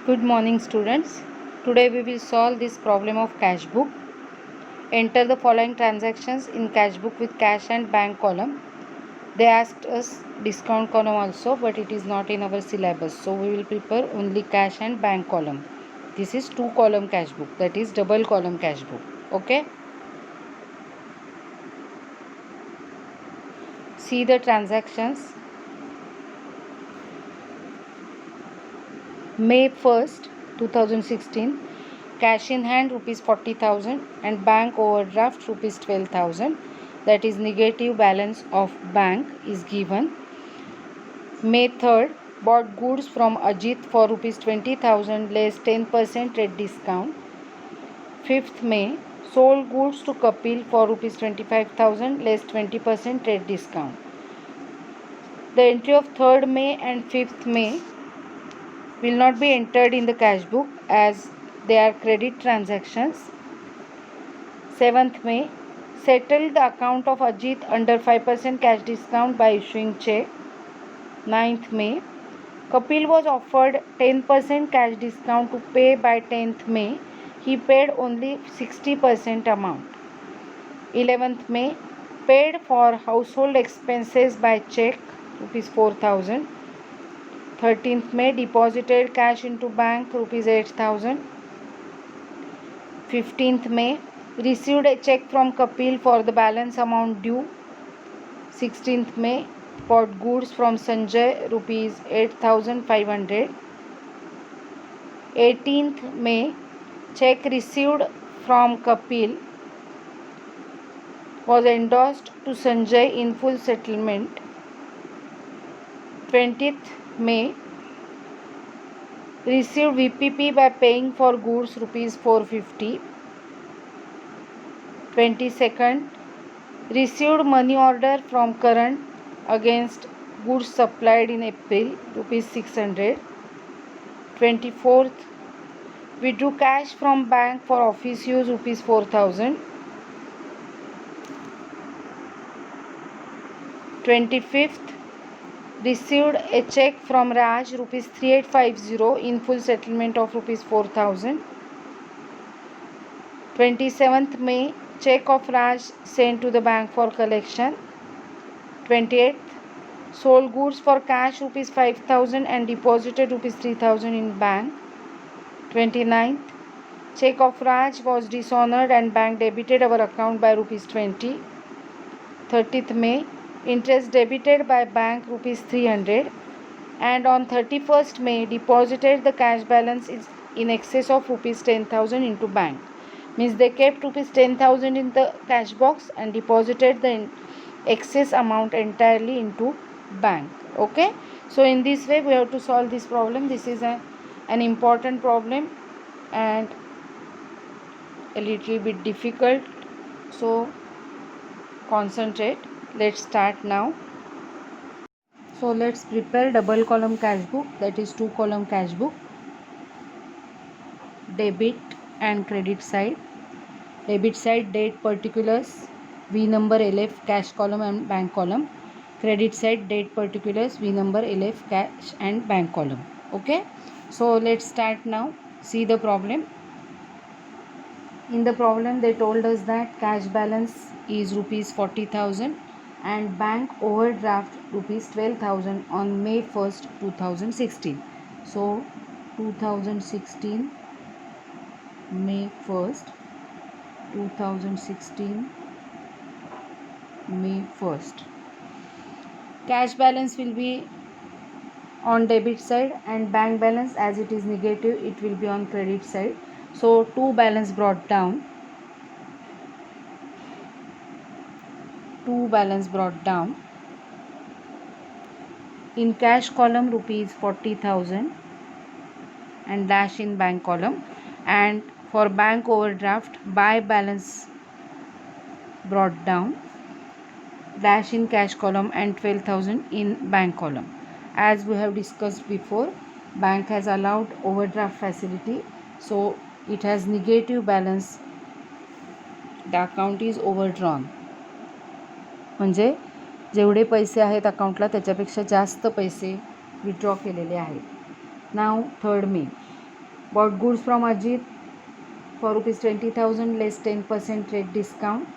Good morning, students. Today we will solve this problem of cash book. Enter the following transactions in cash book with cash and bank column. They asked us discount column also, but it is not in our syllabus. So we will prepare only cash and bank column. This is 2-column cash book, that is double column cash book. Okay. See the transactions. May 1st, 2016, cash in hand rupees 40,000 and bank overdraft rupees 12,000, that is negative balance of bank is given. May 3rd, bought goods from Ajit for rupees 20,000 less 10% trade discount. 5th May, sold goods to Kapil for rupees 25,000 less 20% trade discount. The entry of 3rd May and 5th May will not be entered in the cash book as they are credit transactions. 7th May, settled the account of Ajit under 5% cash discount by issuing check. 9th May, Kapil was offered 10% cash discount to pay by 10th May. He paid only 60% amount. 11th May, paid for household expenses by check rupees 4,000. 13th May, deposited cash into bank rupees 8,000. 15th May, received a check from Kapil for the balance amount due. 16th May, bought goods from Sanjay rupees 8,500. 18th May, check received from Kapil was endorsed to Sanjay in full settlement. 20th May, received VPP by paying for goods rupees 450. 22nd, received money order from Karan against goods supplied in April rupees 600. 24th, withdrew cash from bank for office use rupees 4,000. 25th, received a check from Raj rupees 3850 in full settlement of rupees 4,000. 27th May, check of Raj sent to the bank for collection. 28th, sold goods for cash rupees 5,000 and deposited rupees 3,000 in bank. 29th, check of Raj was dishonored and bank debited our account by rupees 20. 30th May, interest debited by bank rupees 300, and on 31st May deposited the cash balance is in excess of rupees 10,000 into bank. Means they kept rupees 10,000 in the cash box and deposited the excess amount entirely into bank. Okay, so in this way we have to solve this problem. This is an important problem and a little bit difficult, so concentrate. Let's start now. So let's prepare double column cash book, that is 2-column cash book. Debit and credit side. Debit side, date particulars, V number, LF, cash column and bank column. Credit side, date particulars, V number, LF, cash and bank column. Okay, so let's start now. See the problem. In the problem they told us that cash balance is rupees 40,000 and bank overdraft rupees 12,000 on May 1st 2016. So 2016 May 1st 2016 May 1st. Cash balance will be on debit side and bank balance, as it is negative, it will be on credit side. So two balance brought down. In cash column rupees 40,000 and dash in bank column, and for bank overdraft by balance brought down, dash in cash column and 12,000 in bank column. As we have discussed before, bank has allowed overdraft facility, so it has negative balance. The account is overdrawn. म्हणजे जेवढे पैसे आहेत अकाउंटला त्याच्यापेक्षा जास्त पैसे withdraw केलेले आहेत. नाव 3rd May, bought goods from Ajit for rupees 20,000 less 10% trade discount.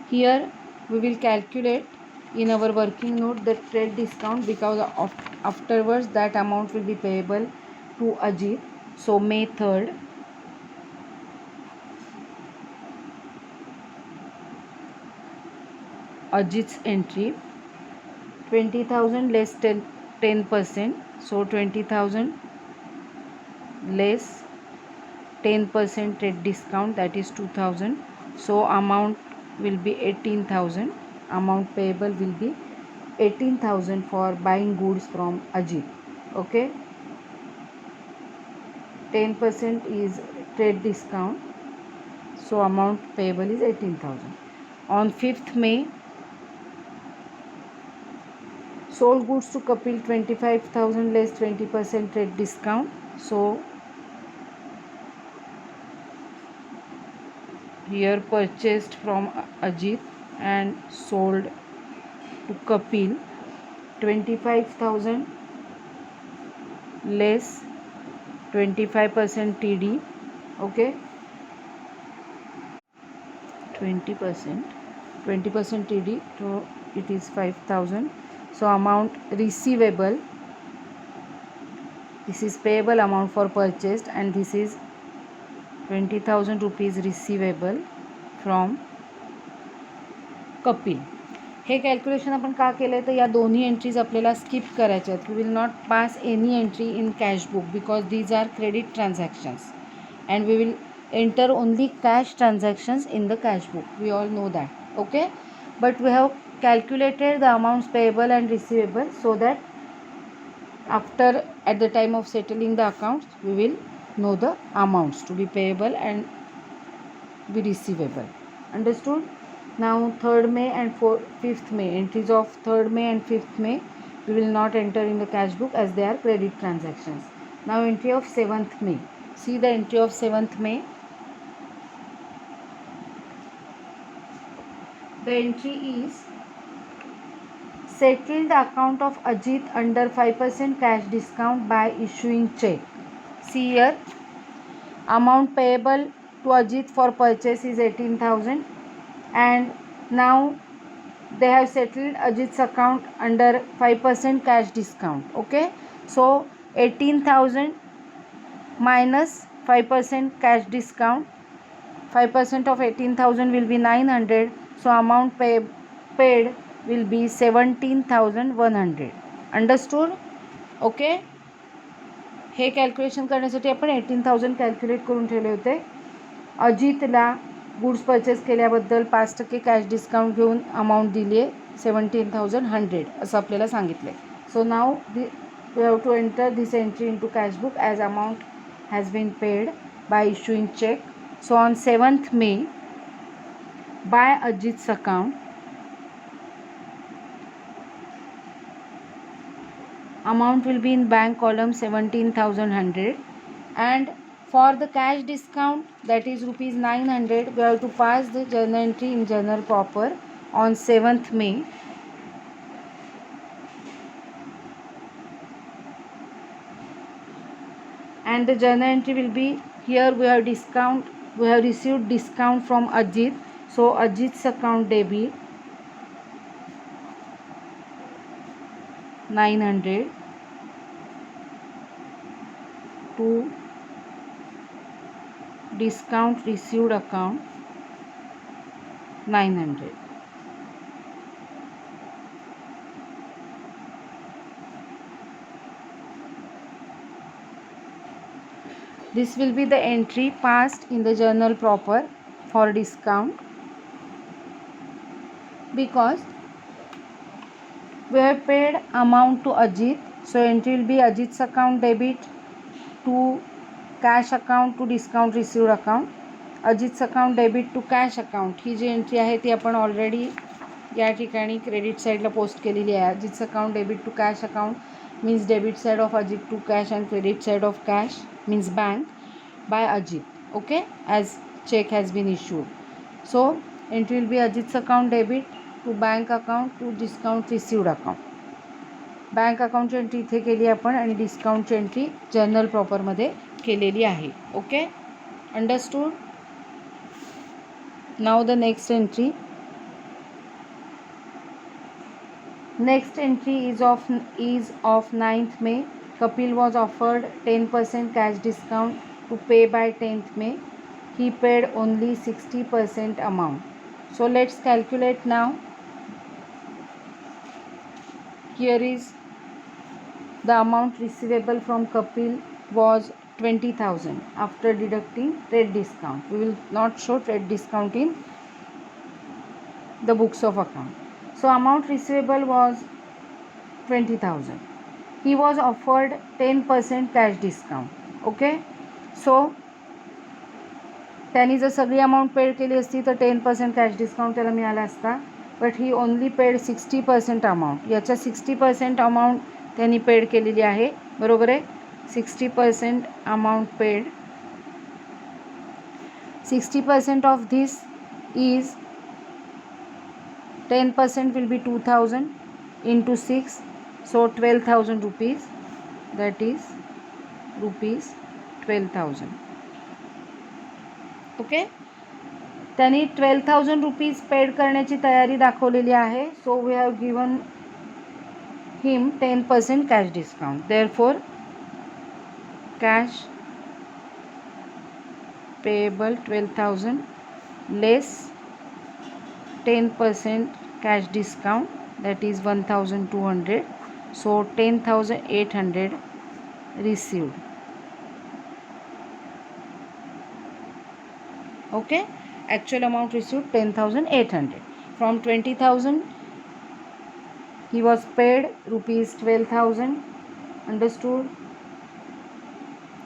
Here we will calculate in our working note the trade discount, because afterwards that amount will be payable to Ajit. So May 3rd, Ajit's entry 20,000 less 10%, so 20,000 less 10% trade discount, that is 2,000. So amount will be 18,000. Amount payable will be 18,000 for buying goods from Ajit. Okay, 10% is trade discount, so amount payable is 18,000. On 5th May, sold goods to Kapil 25,000 less 20% trade discount. So here purchased from Ajit and sold to Kapil 25,000 less 25% TD. Okay, 20% TD, so it is 5,000. So amount receivable, this is payable amount for purchased, and this is 20,000 rupees receivable from Kapil. हे calculation आपण का केलं आहे, तर या दोन्ही entries आपल्याला skip करायच्या आहेत. We will not pass any entry in cash book because these are credit transactions and we will enter only cash transactions in the cash book. We all know that. Okay, but we have calculated the amounts payable and receivable so that after, at the time of settling the accounts, we will know the amounts to be payable and be receivable. Understood? Now 3rd May and 5th May, entries of 3rd May and 5th May we will not enter in the cash book as they are credit transactions. Now entry of 7th May. See the entry of 7th May. The entry is settled the account of Ajit under 5% cash discount by issuing check. See here, amount payable to Ajit for purchase is 18,000 and now they have settled Ajit's account under 5% cash discount. Okay, so 18,000 minus 5% cash discount, 5% of 18,000 will be 900. So amount paid will be 17,100. Understood? Okay, हे calculation करण्यासाठी आपण 18,000 calculate करून ठेवले होते. अजितला goods purchase केल्याबद्दल 5% cash discount घेऊन amount दिली आहे 17,100 असं आपल्याला सांगितलं आहे. So now we have to enter this entry into cash book as amount has been paid by issuing cheque. So on 7th May, by Ajit's account, amount will be in bank column 17,100, and for the cash discount, that is rupees 900, we have to pass the journal entry in journal proper on 7th May. And the journal entry will be here. We have discount, we have received discount from Ajit, so Ajit's account debit 900 to discount received account 900. This will be the entry passed in the journal proper for discount, because we have paid amount to Ajit. So entry will be Ajit's account debit to cash account to discount received account. Ajit's account debit to cash account ही जी entry आहे ती आपण already या ठिकाणी credit साईडला post केलेली आहे. अजित's account debit to cash account means debit side of Ajit to cash and credit side of cash means bank by Ajit. Okay, as check has been issued. So entry will be Ajit's account debit to bank account to discount received account. Bank अकाउंटची entry इथे केली आपण आणि डिस्काउंटची entry journal प्रॉपरमध्ये केलेली आहे. Okay, understood. Now the next entry. Next entry is of 9th May. Kapil was offered 10% cash discount to pay by 10th May. He paid only 60% amount. So let's calculate now. Here is the amount receivable from Kapil was 20,000 after deducting trade discount. We will not show trade discount in the books of account. So amount receivable was 20,000. He was offered 10% cash discount. Okay, so त्यांनी जर सगळी amount paid केली असती तर 10% cash discount त्याला मिळाला असता. But he only paid 60% amount. याच्या 60% अमाऊंट त्यांनी पेड केलेली आहे. बरोबर आहे, 60% amount paid. 60% of this is 10% will be 2000 into 6, so 12,000 rupees, that is rupees 12,000. Okay, त्यांनी 12,000 रुपीज पेड करण्याची तयारी दाखवलेली आहे. So we have given him 10% cash discount. Therefore cash payable 12,000 less 10% cash discount, that is 1,200. So 10,800 received. Okay, actual amount received 10,800. From 20,000 he was paid rupees 12,000. Understood.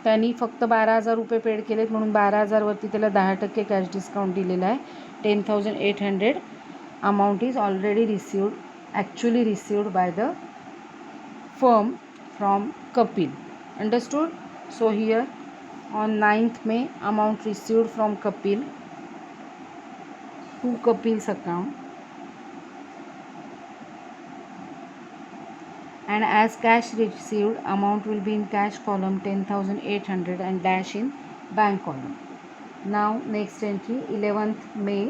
त्यांनी फक्त 12,000 रुपये paid केलेत म्हणून 12,000 वरती त्याला 10% कॅश डिस्काउंट दिलेला आहे. 10,800 amount is already received, actually received by the firm from Kapil. Understood. So here on 9th May amount received from Kapil to Kapil's account, and as cash received amount will be in cash column 10,800 and dash in bank column. Now next entry 11th May.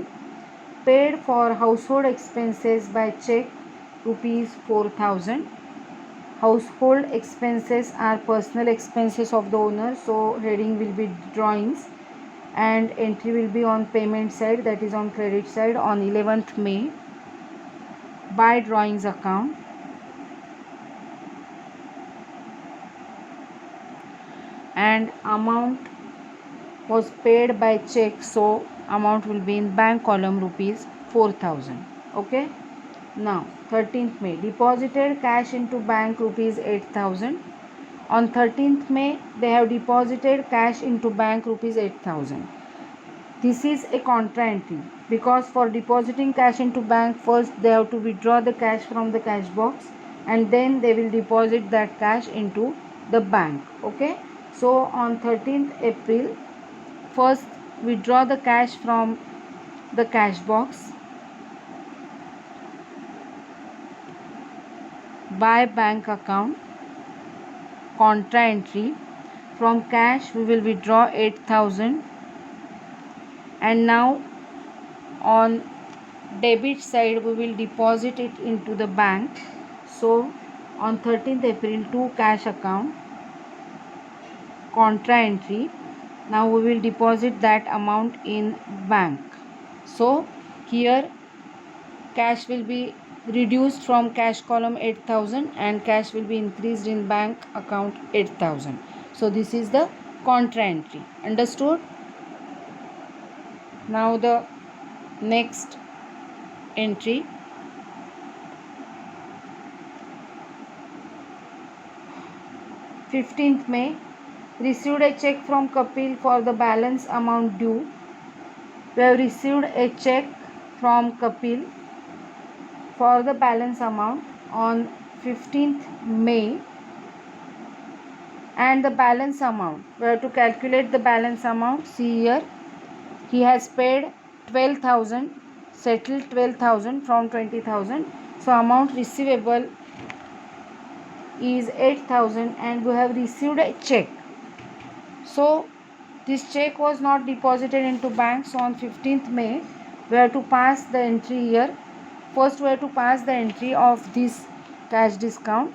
Paid for household expenses by check rupees 4,000. Household expenses are personal expenses of the owner, so heading will be drawings and entry will be on payment side, that is on credit side. On 11th May by drawings account, and amount was paid by check, so amount will be in bank column rupees 4,000. Okay, now 13th May deposited cash into bank rupees 8,000. On 13th May they have deposited cash into bank rupees 8,000. This is a contra entry because for depositing cash into bank, first they have to withdraw the cash from the cash box and then they will deposit that cash into the bank. Okay, so on 13th April first withdraw the cash from the cash box by bank account. Contra entry, from cash we will withdraw 8,000 and now on debit side we will deposit it into the bank. So on 13th April to cash account, contra entry, now we will deposit that amount in bank. So here cash will be reduced from cash column 8,000 and cash will be increased in bank account 8,000. So this is the contra entry. Understood. Now the next entry, 15th May received a check from Kapil for the balance amount due. We have received a check from Kapil for the balance amount on 15th May, and the balance amount, we have to calculate the balance amount. See here, he has paid 12,000, settled 12,000 from 20,000. So amount receivable is 8,000 and we have received a check. So this check was not deposited into bank. So on 15th May we have to pass the entry here. First we have to pass the entry of this cash discount.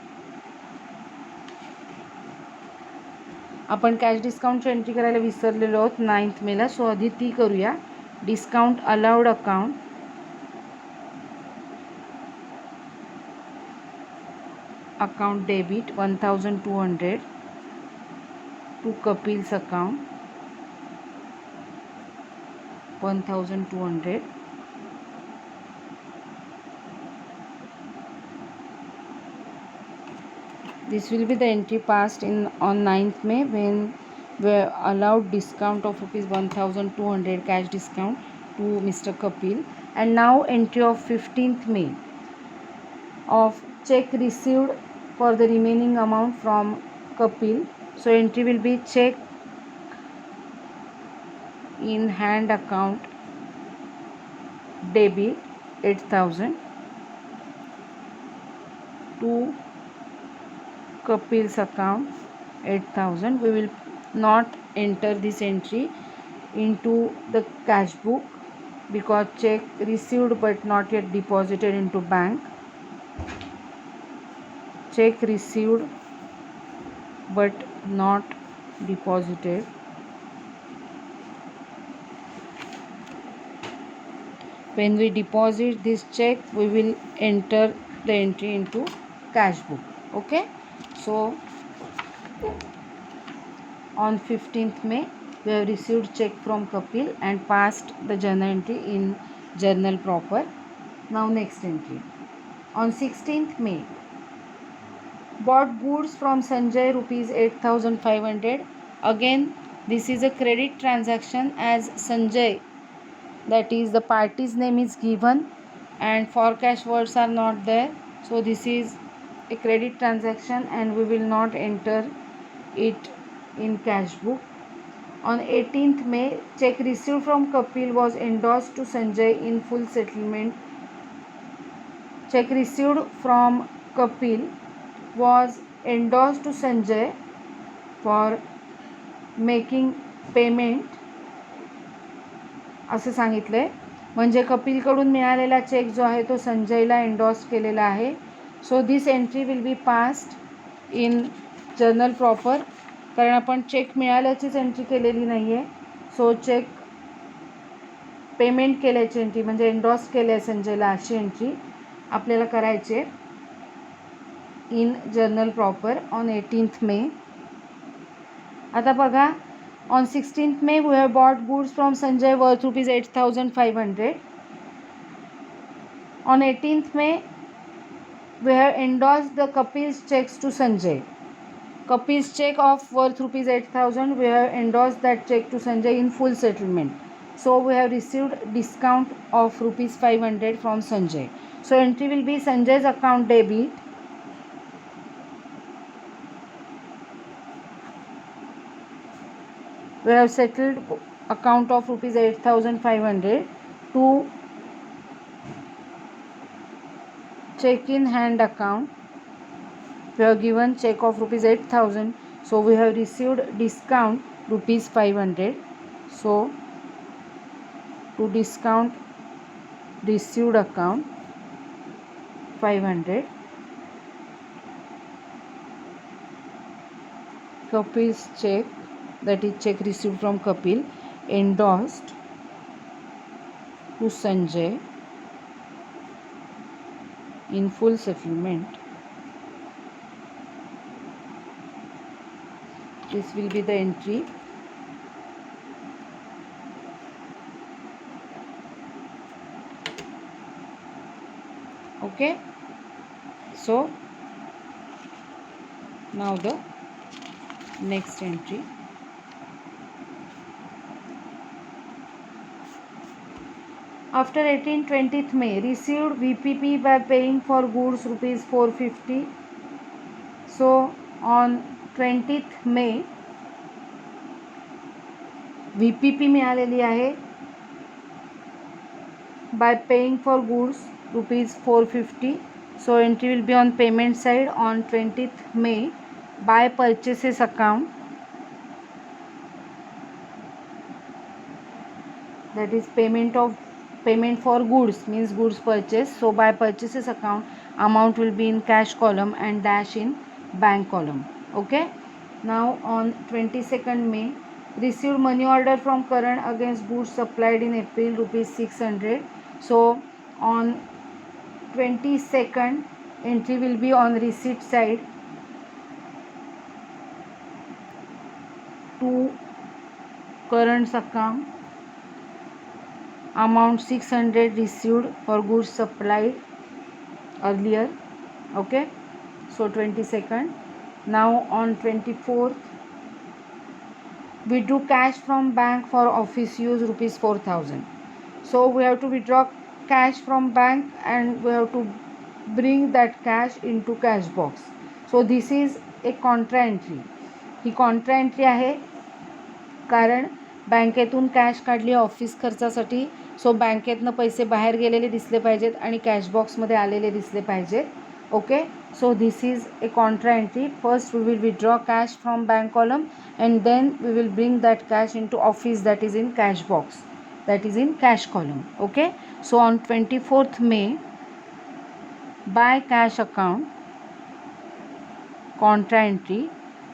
आपण cash डिस्काउंटची entry करायला विसरलेलो आहोत 9th मेला. So आधी ती करूया. Discount allowed account, account debit 1200 to Kapil's account 1200. This will be the entry passed on 9th May when we allowed discount of rupees 1200 cash discount to Mr. Kapil. And now entry of 15th May of check received for the remaining amount from Kapil. So entry will be check in hand account debit 8,000 to Kapil's account 8,000. We will not enter this entry into the cash book because check received but not yet deposited into bank. Check received but not deposited. When we deposit this check, we will enter the entry into cash book. Okay. So on 15th May we have received check from Kapil and passed the journal entry in journal proper. Now next entry. On 16th May bought goods from Sanjay rupees 8,500. Again this is a credit transaction as Sanjay, that is the party's name is given and for cash words are not there. So this is a credit transaction and we will not enter it in cash book. On 18th May check received from Kapil was endorsed to Sanjay in full settlement. Check received from Kapil was endorsed to Sanjay for making payment असं सांगितलं आहे. म्हणजे कपिलकडून मिळालेला check जो आहे तो संजयला एंडॉर्स केलेला आहे. So this entry will be passed in journal proper, कारण आपण चेक मिळाल्याचीच एंट्री केलेली नाही आहे. सो चेक पेमेंट केल्याची एंट्री म्हणजे एंडॉर्स केलं आहे संजयला अशी एंट्री आपल्याला करायची आहे in journal proper on 18th May. आता बघा, on 16th May we have bought goods from Sanjay worth rupees 8,500. On 18th May we have endorsed the Kapil's checks to Sanjay. Kapil's check of worth rupees 8,000, we have endorsed that check to Sanjay in full settlement. So we have received discount of rupees 500 from Sanjay. So entry will be Sanjay's account debit we have settled account of rupees 8,500 to check in hand account. We have given check of rupees 8,000, so we have received discount rupees 500. So to discount received account 500. Kapil's check, that is check received from Kapil, endorsed to Sanjay in full settlement. This will be the entry. Okay, so now the next entry. After 18th May received VPP by paying for goods rupees 450. So on 20th May VPP मिळालेली आहे by paying for goods rupees 450. So entry will be on payment side on 20th May. Buy purchases account, that is payment for goods, means goods purchase. So by purchases account, amount will be in cash column and dash in bank column. Okay. Now on 22nd May, received money order from Karan against goods supplied in April, rupees 600. So on 22nd, entry will be on receipt side to Karan's account, amount 600 received for goods supplied earlier. Okay, so 22nd. Now on 24th, withdrew cash from bank for office use, rupees 4000. So we have to withdraw cash from bank and we have to bring that cash into cash box. So this is a contra entry. He Contra entry आहे, कारण बँकेतून cash काढली office खर्चासाठी. सो बँकेतनं पैसे बाहेर गेलेले दिसले पाहिजेत आणि कॅश बॉक्समध्ये आलेले दिसले पाहिजेत. Okay, so this is a contra entry. First we will withdraw cash from bank column and then we will bring that cash into office, that is in cash box, that is in cash column. Okay, so on 24th May, buy cash account, contra entry,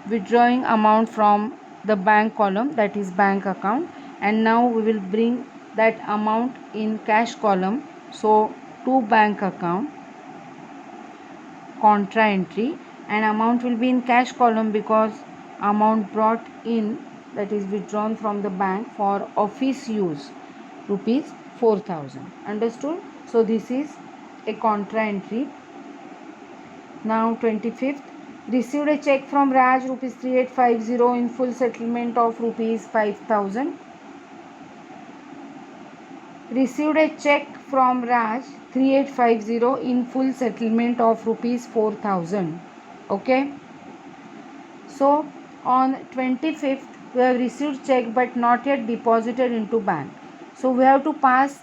withdrawing amount from the bank column, that is bank account, and now we will bring that amount in cash column. So to bank account, contra entry, and amount will be in cash column because amount brought in, that is withdrawn from the bank for office use, rupees 4000. Understood? So this is a contra entry. Now 25th, received a check from Raj, rupees 3850 in full settlement of rupees 5000. Received a check from Raj 3850 in full settlement of rupees 4000. Okay, so on 25th, we have received check but not yet deposited into bank. So we have to pass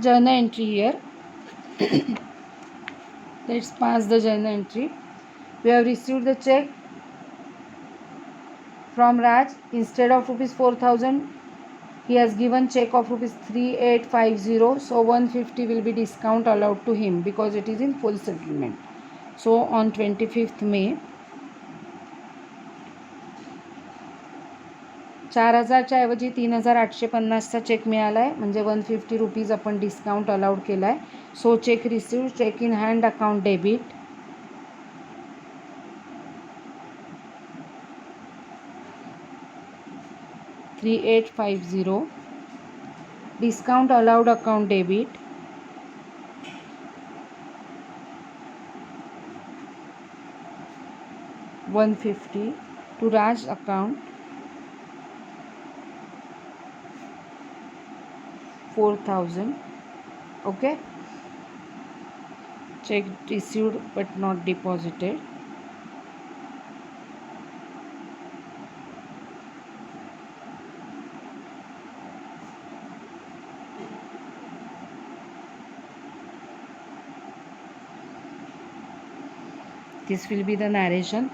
journal entry here. Let's pass the journal entry. We have received the check from Raj. Instead of rupees 4000, he has given check of rupees 3850. So 150 will be discount allowed to him because it is in full settlement. So on 25th May, 4000च्या ऐवजी 3850चा check मिळाला आहे, म्हणजे 150 rupees आपण discount allowed केला आहे. So cheque received, cheque in hand account debit, $3850, discount allowed account debit, $150 to Raj account, 4000. Okay, check received but not deposited. This will be the narration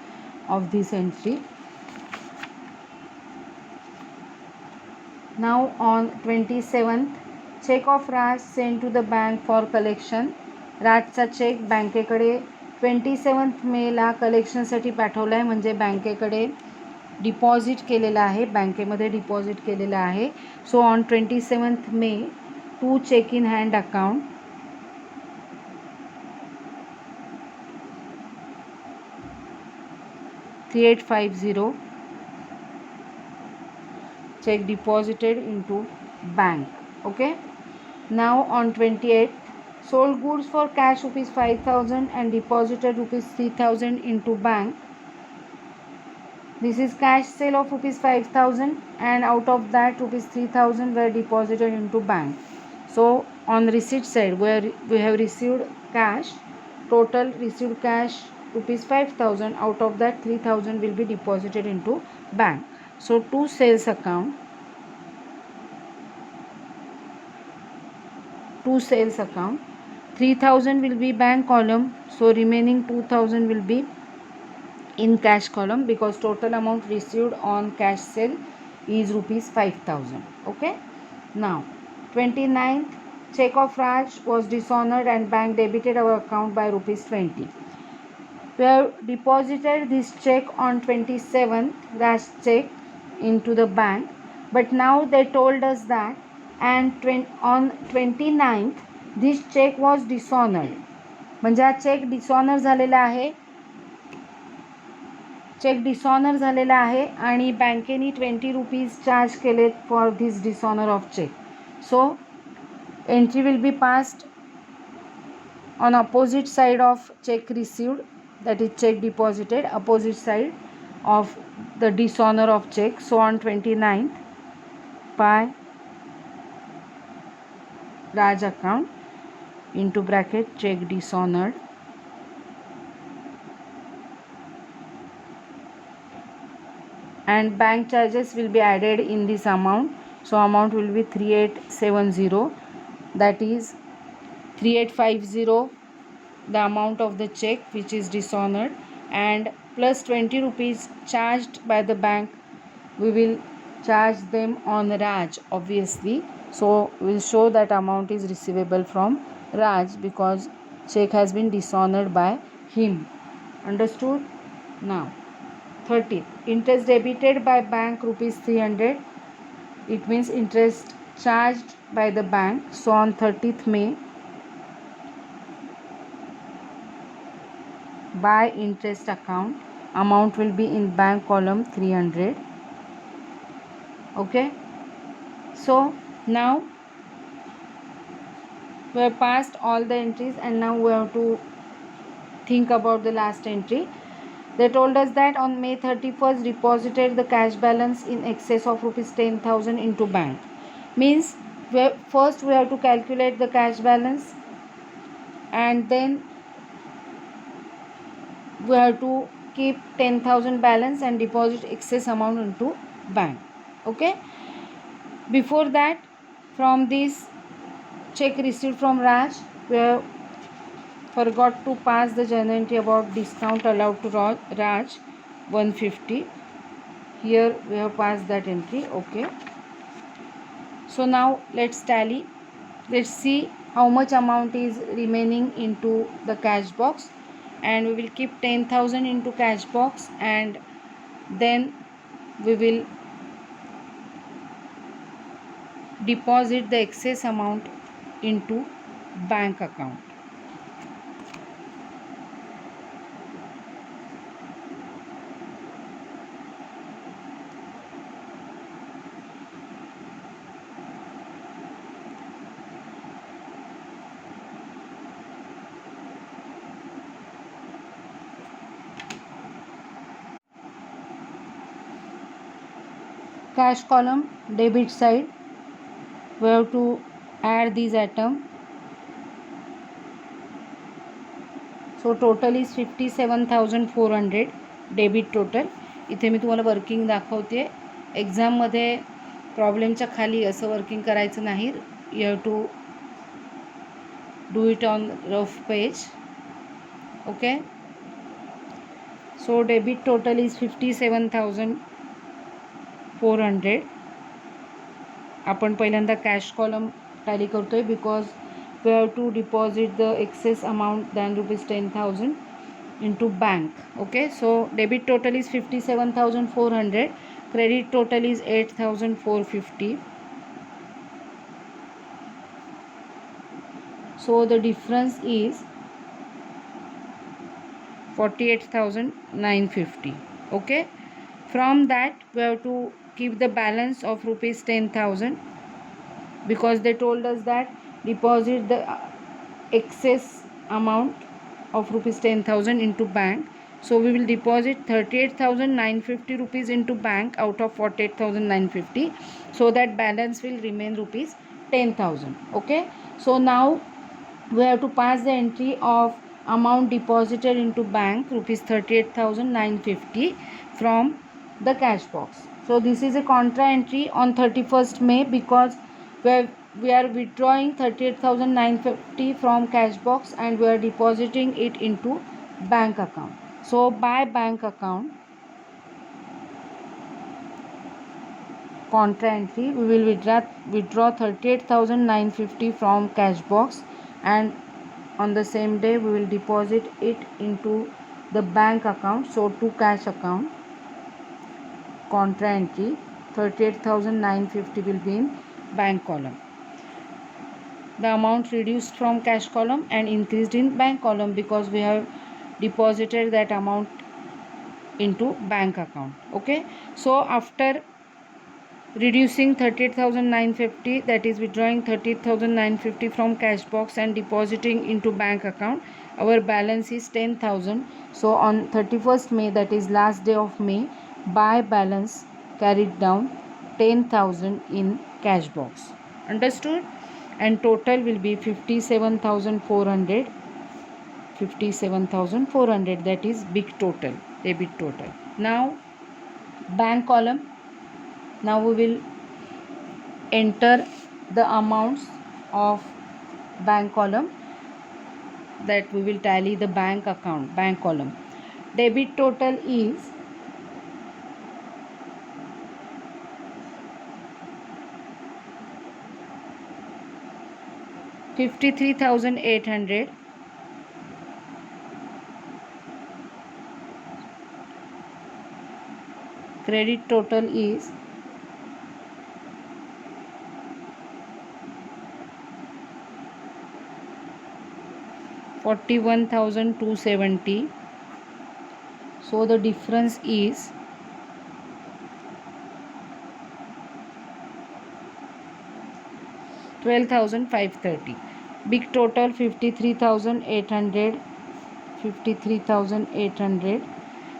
of this entry. Now on 27th, check of Raj sent to the bank for collection. राजचा cheque बँकेकडे 27th मेला कलेक्शनसाठी पाठवला आहे, म्हणजे बँकेकडे deposit केलेला आहे, बँकेमध्ये deposit केलेला आहे. So on 27th May to cheque in hand account, $3850, check deposited into bank. Okay, now on 28th, sold goods for cash rupees 5000 and deposited rupees 3000 into bank. This is cash sale of rupees 5000 and out of that rupees 3000 were deposited into bank. So on receipt side, where we have received cash, total received cash rupees 5000, out of that 3000 will be deposited into bank. So to sales account, 3,000 will be bank column, so remaining 2,000 will be in cash column, because total amount received on cash sale is rupees 5,000. Okay. Now 29th, check of Raj was dishonored and bank debited our account by rupees 20. We have deposited this check on 27th, Raj check into the bank, but now they told us that and on 29th this check was dishonored. म्हणजे हा check dishonour झालेला आहे, check dishonour झालेला आहे आणि बँकेने 20 rupees charge केले for this dishonour of cheque. So entry will be passed on opposite side of check received, that is check deposited, opposite side of the dishonor of check. So on 29th, by Raj account into bracket check dishonored, and bank charges will be added in this amount. So amount will be 3870, that is 3850 the amount of the check which is dishonored, and plus 20 rupees charged by the bank. We will charge them on Raj obviously, so we will show that amount is receivable from Raj because check has been dishonored by him. Understood? Now 30th, interest debited by bank rupees 300. It means interest charged by the bank. So on 30th May, by interest account, amount will be in bank column 300. Okay, so now we have passed all the entries and now we have to think about the last entry. They told us that on May 31st deposited the cash balance in excess of rupees 10,000 into bank. Means first we have to calculate the cash balance and then we have to keep 10,000 balance and deposit excess amount into bank. Okay. Before that, from this check received from Raj, we have forgot to pass the journal entry about discount allowed to Raj 150. Here we have passed that entry. Okay. So now let's tally. Let's see how much amount is remaining into the cash box, and we will keep 10,000 into cash box and then we will deposit the excess amount into bank account. Cash column, debit side, we have to add these items. So total is 57,400 debit total. इथे मी तुम्हाला working दाखवते. एक्झाममध्ये प्रॉब्लेमच्या खाली असं working करायचं नाही. You have to do it on rough page. Okay. So debit total is 57,400. आपण पहिल्यांदा कॅश कॉलम टॅली करतोय because we have to deposit the excess amount than rupees 10,000 into bank. Okay, so debit total is 57,400, credit total is 8,450. So the difference is 48,950. Okay, from that we have to keep the balance of rupees 10,000 because they told us that deposit the excess amount of rupees 10,000 into bank. So we will deposit 38,950 rupees into bank out of 48,950, so that balance will remain rupees 10,000. Okay, so now we have to pass the entry of amount deposited into bank rupees 38,950 from the cash box. So this is a contra entry on 31st May because we have we are withdrawing 38,950 from cash box and we are depositing it into bank account. So by bank account contra entry, we will withdraw 38,950 from cash box, and on the same day we will deposit it into the bank account. So to cash account contra entry, 38,950 will be in bank column. The amount reduced from cash column and increased in bank column because we have deposited that amount into bank account. Okay, so after reducing 38,950, that is withdrawing 38,950 from cash box and depositing into bank account, our balance is 10,000. So on 31st May, that is last day of May, buy balance carried down 10,000 in cash box. Understood? And total will be 57,400. 57,400, that is big total, debit total. Now bank column. Now we will enter the amounts of bank column, that we will tally the bank account, bank column. Debit total is 53,800. Credit total is 41,270. So the difference is 12,530. Big total 53,800. 53,800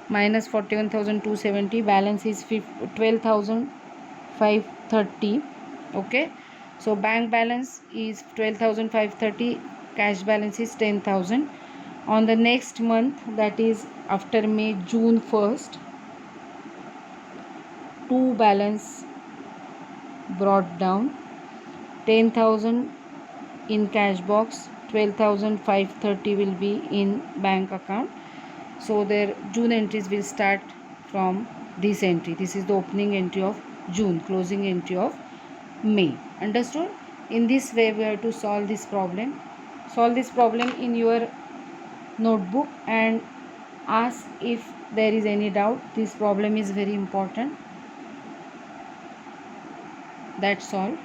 minus 41,270, balance is 12,530. Okay, so bank balance is 12,530, cash balance is 10,000. On the next month, that is after May, June 1st, two balance brought down, 10,000 in cash box, 12,530 will be in bank account. So their June entries will start from this entry. This is the opening entry of June, closing entry of May. Understood? In this way we have to solve this problem. Solve this problem in your notebook and ask if there is any doubt. This problem is very important. That's all.